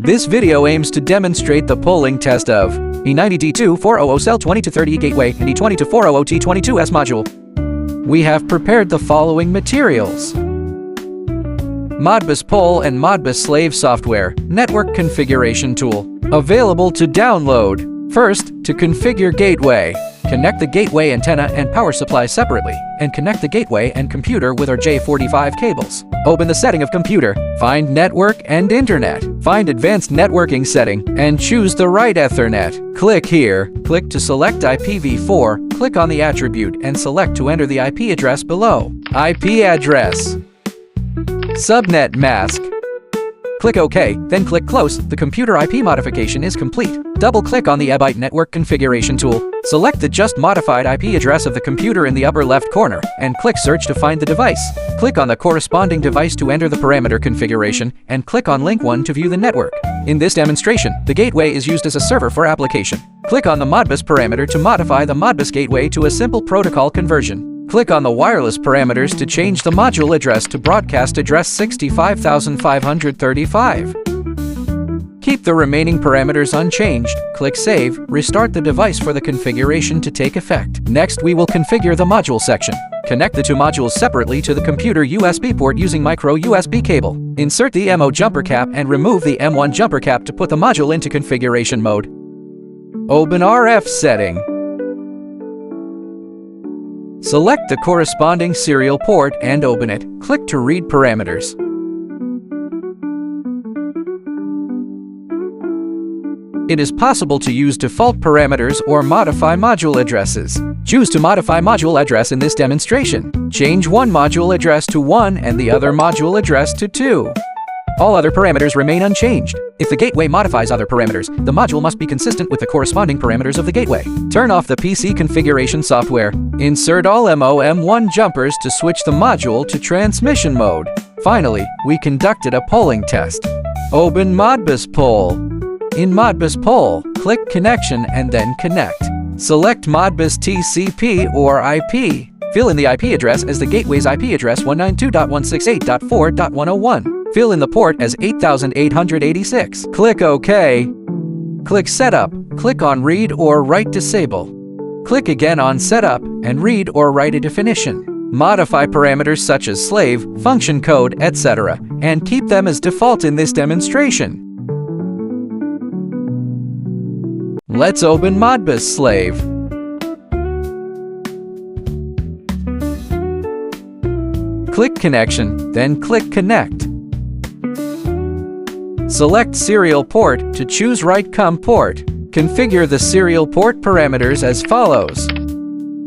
This video aims to demonstrate the polling test of E90-D2-400SL22-30 gateway and E22-400T22S module. We have prepared the following materials: Modbus poll and Modbus slave software, network configuration tool, available to download. First, to configure gateway, connect the gateway antenna and power supply separately, and connect the gateway and computer with our J45 cables. Open the setting of computer, find network and internet, find advanced networking setting, and choose the right Ethernet. Click here, click to select IPv4, click on the attribute and select to enter the IP address below. IP address. Subnet mask. Click OK, then click Close. The computer IP modification is complete. Double-click on the Ebyte network configuration tool. Select the just modified IP address of the computer in the upper left corner, and click Search to find the device. Click on the corresponding device to enter the parameter configuration, and click on Link 1 to view the network. In this demonstration, the gateway is used as a server for application. Click on the Modbus parameter to modify the Modbus gateway to a simple protocol conversion. Click on the wireless parameters to change the module address to broadcast address 65,535. Keep the remaining parameters unchanged. Click Save, restart the device for the configuration to take effect. Next, we will configure the module section. Connect the two modules separately to the computer USB port using micro USB cable. Insert the MO jumper cap and remove the M1 jumper cap to put the module into configuration mode. Open RF setting. Select the corresponding serial port and open it. Click to read parameters. It is possible to use default parameters or modify module addresses. Choose to modify module address in this demonstration. Change one module address to 1 and the other module address to 2. All other parameters remain unchanged. If the gateway modifies other parameters, the module must be consistent with the corresponding parameters of the gateway. Turn off the PC configuration software. Insert all M1 jumpers to switch the module to transmission mode. Finally, we conducted a polling test. Open Modbus poll. In Modbus poll, click Connection and then Connect. Select Modbus TCP or IP. Fill in the IP address as the gateway's IP address 192.168.4.101. Fill in the port as 8886. Click OK. Click Setup. Click on Read or Write Disable. Click again on Setup and read or write a definition. Modify parameters such as slave, function code, etc., and keep them as default in this demonstration. Let's open Modbus slave. Click Connection, then click Connect. Select Serial Port to choose Right COM port. Configure the serial port parameters as follows.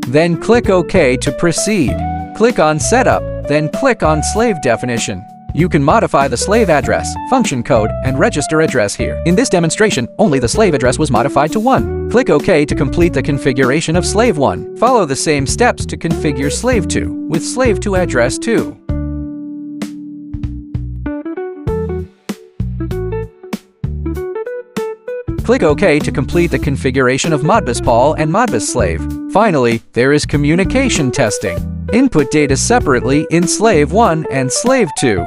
Then click OK to proceed. Click on Setup, then click on Slave Definition. You can modify the slave address, function code, and register address here. In this demonstration, only the slave address was modified to 1. Click OK to complete the configuration of slave 1. Follow the same steps to configure slave 2, with slave 2 address 2. Click OK to complete the configuration of Modbus poll and Modbus slave. Finally, there is communication testing. Input data separately in slave 1 and slave 2.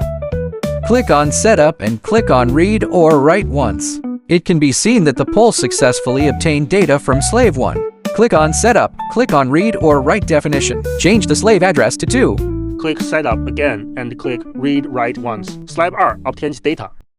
Click on Setup and click on Read or Write once. It can be seen that the poll successfully obtained data from slave 1. Click on Setup, click on Read or Write Definition. Change the slave address to 2. Click Setup again and click Read Write once. Slave R obtains data.